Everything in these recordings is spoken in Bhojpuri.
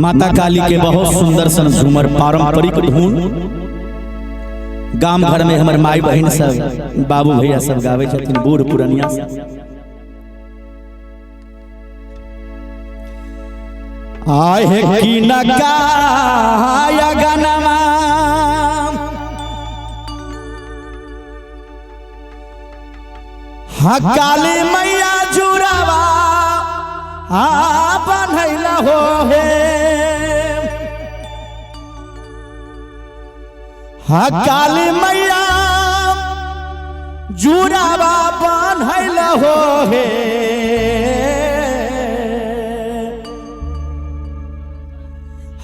माता काली के बहुत सुंदर सन झूमर पारंपरिक धुन गांव घर में हमारे माई बहन सब बाबू भैया सब गावे छथिन बूढ़ पुरनिया आए है कि न गाया गनमा हाँ काली मैया जुरावा बनैला हो हे हाँ काली मैया जुरावा बनैला हो हे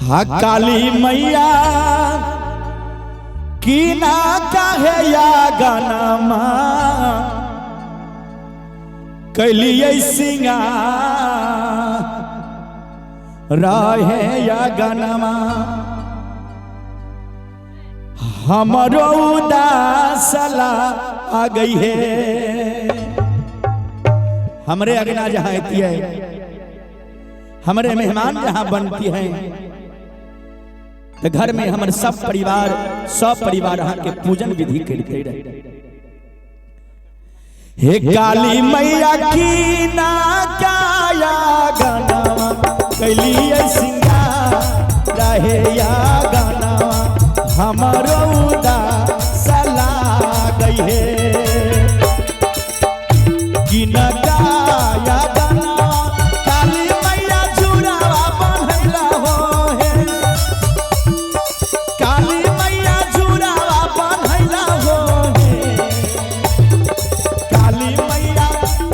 हाँ काली मैया की ना कहे या गनमा कैलिए सिंगार रहे या गनमा हमरो उदासला आ गई है। हमरे अगना जहाँ आती है हमरे मेहमान जहाँ बनती है तो घर में हमारे सब परिवार यहाँ के पूजन विधि करते रहे। हे काली मैया की ना काया गनावा कैलिए सिंगार रहे या गनावा हमारो उदासला गई है कि ना काया गनावा काली मैया जुरावा बनैला हो हे काली मैया जुरावा बनैला हो हे काली मैया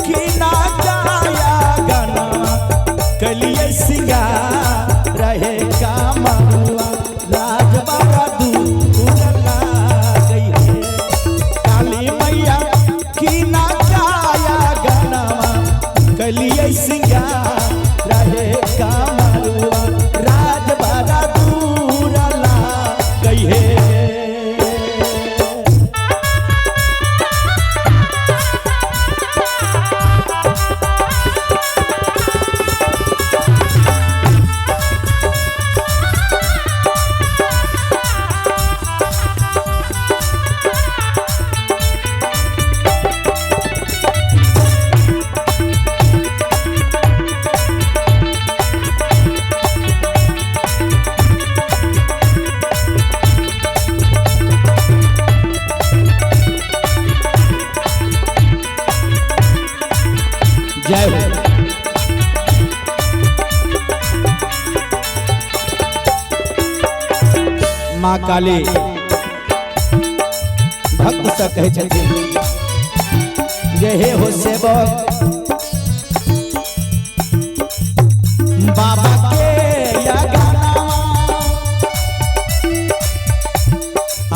की ना काया गनावा कैलिए सिंगार रहे का मनुआ राजबाड़ा दूर गई है। काली मैया की ना काया गनावा कैलिए सिंगार रहे का मनुआ राजबाड़ा दूर गई है। जय हो माँ काली भक्त से कहे छथिन जय हो सेवक बाबा के या गनावा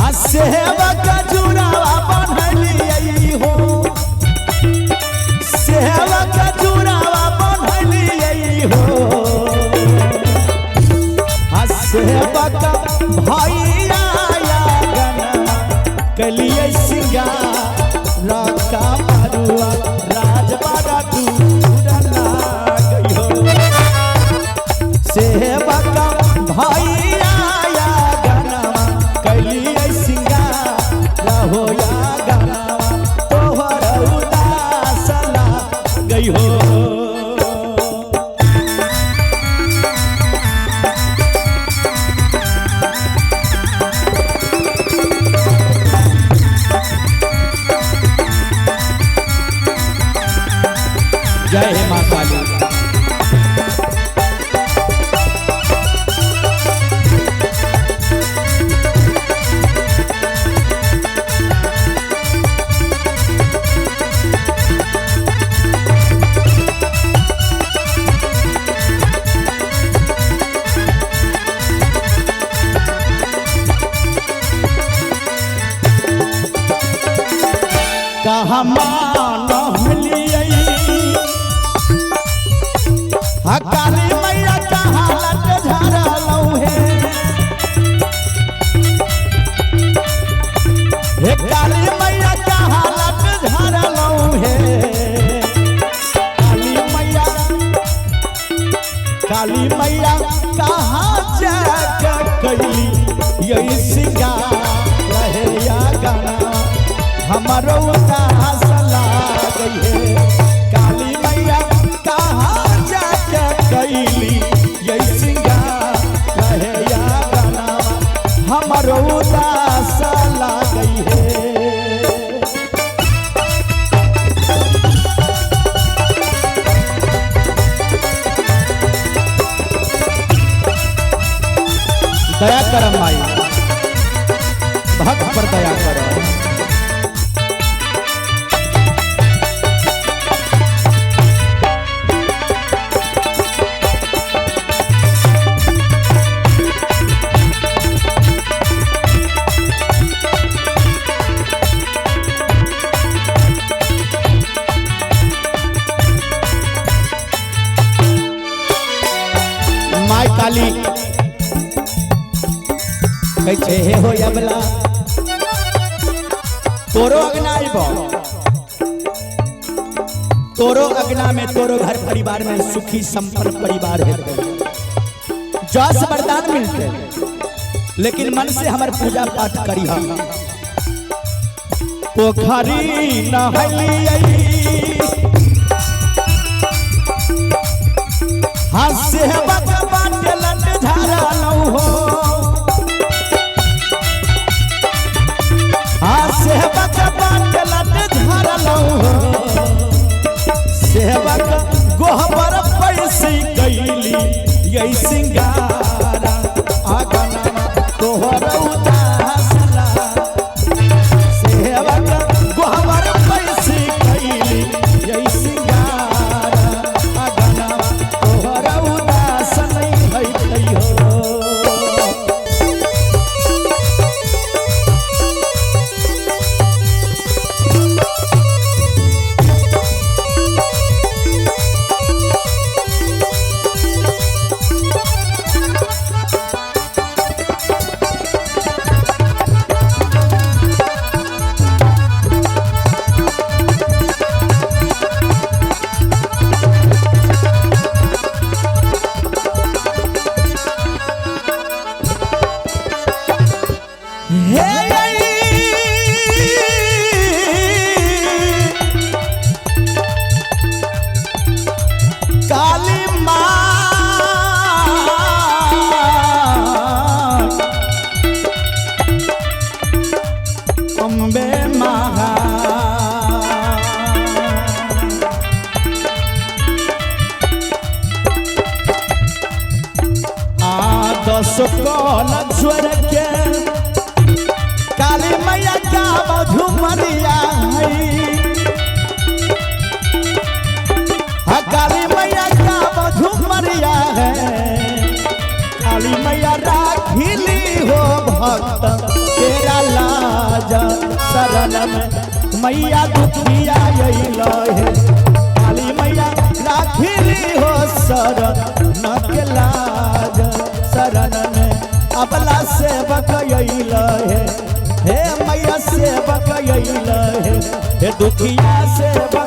आ सेवक जुरावा बनैली हो सेवक जुरावा बनैली हो आ सेवक भैया या गनावा कैलिए सिंगार रखा मरुआ राजबाड़ा दूर गई हो सेवक भैया या गनावा कैलिए सिंगार रहो या गनावा तोहर उदासला गई हो। जय हे माँ काली कहाँ हाँ काली मैया कहाँ लट झरलौ हे हे काली मैया कहाँ लट झरलौ हे काली मैया मैया कहाँ जाके कैली यही सिंगार रहे या गाना हमारो उदास लागै है। काली मैया कहाँ जाके कैली यही सिंगार रहे या गाना हमारो उदास लागै है। दया करम माई भक्त पर दया करो। माई काली कैसे हो अबला तोरो अगना आइबो, तोरो अगना में तोरो घर परिवार में सुखी संपन्न परिवार है, जस वरदान मिलते, लेकिन मन से हमार पूजा पाठ करी हम। पोखरी नहलियै हास्य बाटे लट झारा लौ हो, सेवक बाटे लट झारलौ हो, सेवक गोहबर पैसे कैली यही सिंगारा आगना तोहर उदास लागै। सेवक गोहबर पैसे कैली यही सिंगारा आगना तोहर उदास नहीं होइतै हो। काली माँ अम्बे महा दस कौन स्वर के काली मैया का मधुमरिया है, काली मैया का मधुमरिया है। काली मैया राखिली हो भक्त तेरा लाज शरण में मैया दुखिया अइलो है। काली मैया राखिली हो शरण के लाज शरण में अबला सेवक अइलो है। हे मैया सेवक अइलो है, हे दुखिया सेवक